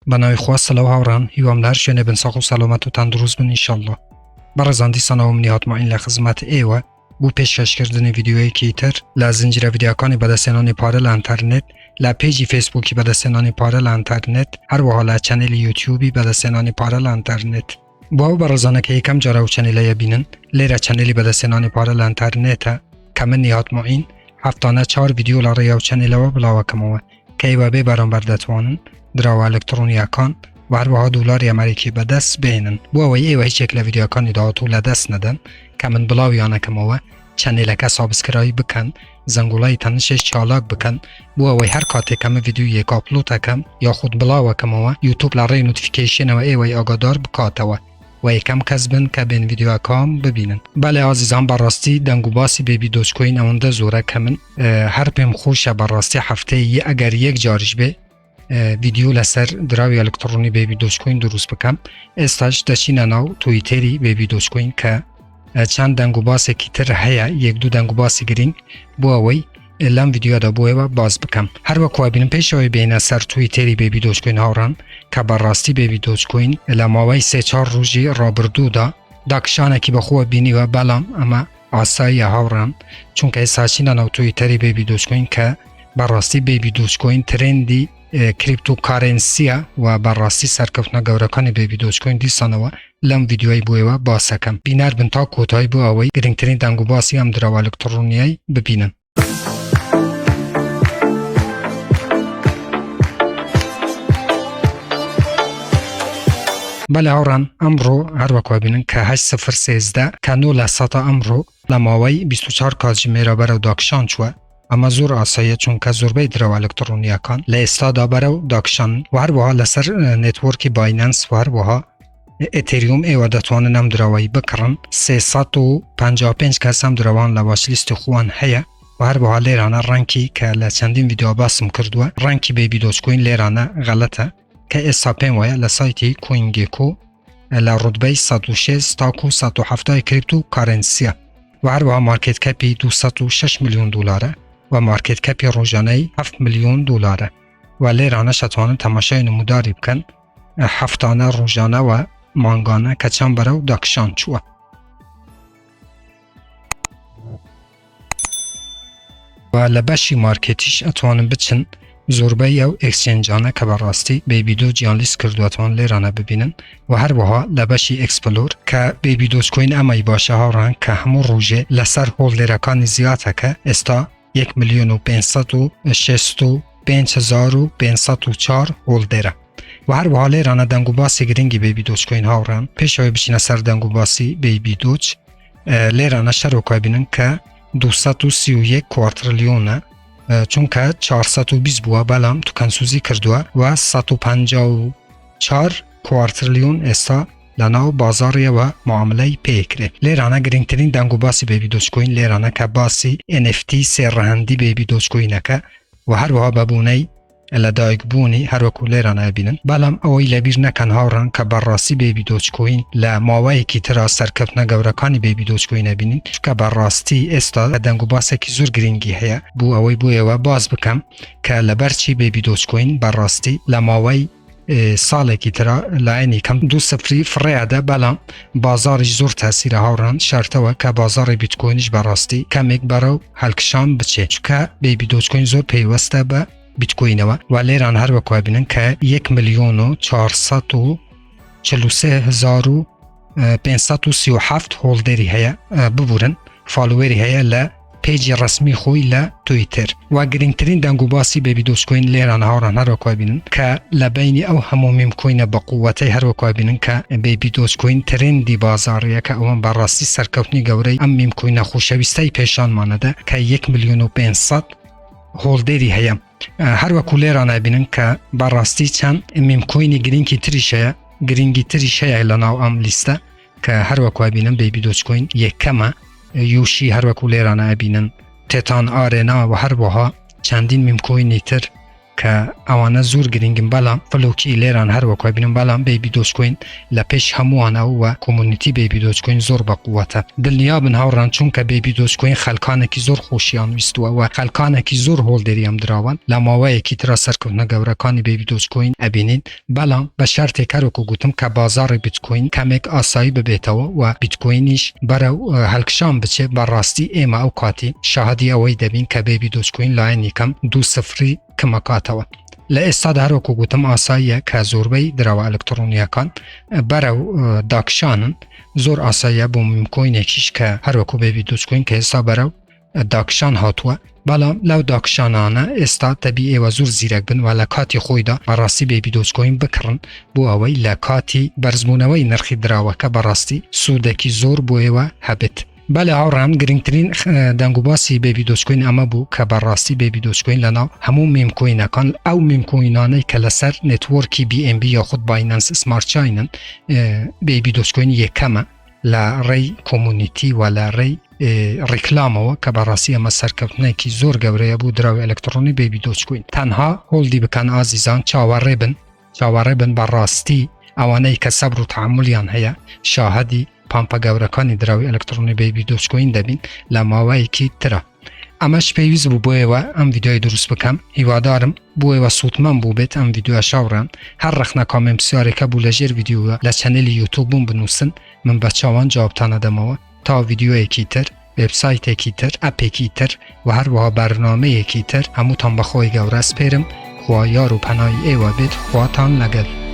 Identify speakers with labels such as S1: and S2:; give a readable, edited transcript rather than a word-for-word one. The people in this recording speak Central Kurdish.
S1: بنای خوا سلام هاوران هیوام لر شونه بن ساق و سلامت و تندروز بن انشالله. برزاندی سناوم نیات ما این لخدمت ایوه بو پیشکش کردن ویدیوی کیتر لزنجیر ویدیوکانی بدستنانی پارل انترنت ل پیجی فیسبوکی بدستنانی پارل انترنت هر و حالا چنل یوتیوبی بدستنانی پارل انترنت باو برزانه که یکم جارو چنل بینن لیره چنلی بدستنانی پارل انترنت کمن نیات ما این هفتانه 4 ویدیو لاره یو چنل و بلاوه کموه که ایوه بی برام بردتوانن دراو الکترونیاکان و هر وها دلار امریکی به دست بینن بو اوی ایوه هیچ شکل ویدیوکانی داوتو لدست ندن کمن بلاویانه کموه چنل که سابسکرایب بکن زنگولای تنشش چالاک بکن بو اوی هر کاته کم ویدیو یک آپلود کم یا خود بلاوه کموه یوتیوب لاره نوتیفیکیشن و ایوه آگادار بکاتوه و یکم کسبن که بین ویدیو کام ببینن. بله عزیزان براستی دنگو باسی بیبی دوچ کوین اونده زوره کمن هر پیم خوشه براستی هفته ای اگر یک جارش به ویدیو لسر دراوی الکترونی بیبی دوچ کوین درست بکم استاش دشین ناو تویتری بیبی دوچ کوین که چند دنگو باسی کی تر هیا یک دو دنگو باسی گرینگ بو اوی لام ویدیو دا بوه و باز بکم هر وقت بینم پیش اوی بین سر تویتری بیبی دوچ کوین هاوران که براستی بیبی دوچ کوین لماوی 3-4 روزی رابردو دا داکشانه کی بخواه بینی و بلام اما آسایی هاوران چون که ساشین ناو تویتری بیبی دوچ کوین که براستی بیبی دوچ کوین ترندی کریپتوکارنسیه و براستی سرکفنا گورکان بیبی دوچ کوین دیسانه لام ویدیوی بوه و باسکم بینر بن تا کوتای بو اوی گرینگترین دنگو باسی هم دراو الکترونیایی ببینن. بله هاوران امرو هر وقت بینن که 8013 کنو لساتا امرو لماوی 24 کازی میرا برو داکشان چوه اما زور آسایه چون که زور بید رو الکترونیاکان لیستادا برو داکشان و هر وها لسر نتورکی بایننس و هر وها اتریوم ایوه دتوانن هم دراوی بکرن 355 کس هم دروان لواش لیست خوان هیا و هر وها لیرانه رنکی که لچندین ویدیو باسم کردوه رنکی بیبی دوچ کوین لیرانه غلطه که اساپین ویا لسایتی کوین گیکو لرتبه 106 تاکو 170 کریپتو کارنسیه و هر وها مارکت کپی 206 میلیون دلاره و مارکت کپی روزانه 7 میلیون دلاره و لیرانه شتوانه تماشای نموداری بکن هفتانه روزانه و مانگانه که چند برو داکشان چوه. و لبشی مارکتیش اتوانم بچن زوربه یا اکسچنجانه که براستی بیبی دو جیان لیست کردو اتوان لیرانه ببینن و هر وها لبشی اکسپلور که بیبی دوچ کوین امای باشه ها ران که همون روژه لسر هول لیرکانی زیاده که استا 1,565,504 هول دیره و هر وها لیرانه دنگو باسی گرینگی بیبی دوچ کوین ها ران پیش های بچینه سر دنگو باسی بیبی دوچ لیرانه شروع بینن که 231 کوارتریلیونه چون که 420 بوه بلام تو کنسوزی کردوه و 154 کوارتریلیون استا لناو بازاریه و معامله پیکره لیرانه گرینگترین دنگو باسی بیبی دوچ کوین لیرانه که باسی NFT سرهندی بیبی دوچ کوینه که و هر وها ببونه لدایگ بونی هر وکو لیرانه بینن بلام اوی لبیر نکن هاوران که برراسی بیبی دوچ کوین لماوی کی ترا سرکفنا گورکانی بیبی دوچ کوین بینن که برراستی استا دنگو باسی کی زور گرینگی هیا بو اوی بو و باز بکم که لبرچی بیبی دوچ کوین برراستی لماوی ساله کی ترا لعنی کم 2 صفری فریاده بلام بازارش زور تاثیر هاوران شرطه و که بازار بیت کوینش برراستی کمیک برو هلکشان بچه چون بیبی دوچ کوین زور پیوسته به بیت کوین و لیران هر وقت بینن که 1,443,537 هولدری هیا ببورن فالووری هیا ل پیج رسمی خوی ل تویتر و گرینگترین دنگو باسی بیبی دوچ کوین لیران هاوران هر وقت بینن که لبینی او همو میم کوین با قوته هر وقت بینن که بیبی دوچ کوین ترندی بازاریه که اون براستی سرکوتنی گوری ام میم کوین خوشویسته پیشان مانده که 1,500,000 هولدری هیا هر وقت لیرانه بینن که براستی چند میم کوینی گرینگی تریشه لناو ام لیسته که هر وقت بینن بیبی دوچ کوین یک کمه یوشی هر وقت لیرانه بینن تتان آرنا و هر وها چندین میم کوینی تر که اوانه زور گرینگن بلام فلوکی لیران هر وکوی بینم بلام بیبی دوچ کوین لپیش هموان او کمونیتی بیبی دوچ کوین زور با قوته دلنیابن هاوران چون که بیبی دوچ کوین خلکانه کی زور خوشیان ویستو و خلکانه کی زور هول دریم دراون لماوی کی ترا سرکونه گورکانی بیبی دوچ کوین ابینین بلام به شرط کرو کو گوتم که بازار بیت کوین کمک آسایی ببیتو و بیت کوینیش برو هلکشان بچه براستی ایما او کاتی شاهدی اوی دبین که بیبی دوچ کوین لاین کم 2-0 کمکاتو لئستاد هر وکو گوتم آساییه که زوربی درو الکترونیکان برو داکشانن زور آساییه بو ممکن کیش که هر وکو بیبی دوچ کوین که حساب برو داکشان هاتوه بلام لو داکشانانه استا طبیعی و زور زیرک بن و لکاتی خوی دا براستی بیبی دوچ کوین بکرن بو اوی لکاتی برزمونوی نرخی دراوه که براستی سودکی زور بو ایوه هبت بله هاوران گرینگترین دنگو باسی بیبی دوچ کوین اما بو که براستی بیبی دوچ کوین لنا همون میم کوین کان او میم کوینانه که لسر نتورکی بی ام بی یا خود بایننس سمارت چاینن بیبی دوچ کوین یکمه لری کمونیتی و لری رکلامو که براستی اما سرکفتنه کی زور گوره بو دراوی الکترونی بیبی دوچ کوین تنها هولدی بکن عزیزان چاوره بن براستی اوانه که صبر و تعاملیان هیا شاهدی پامپا گورکانی دراوی الکترونی بیبی دوچ کوین دبین لماوی کی ترا اماش پیویز بو بوی و ام ویدیوی درست بکم هیوادارم بوی و صوتمن بو بیت ام ویدیو شاورن هر رخنا کامم بسیاری که بو لجر ویدیو لچنل یوتیوبون بنوسن من بچاوان جواب تاندمو تا ویدیو اکیتر وبسایت اکیتر اپ اکیتر و هر وها برنامه اکیتر همو تان بخوی گورس پیرم خواه یارو پنای ایوا بیت خواه تان لگل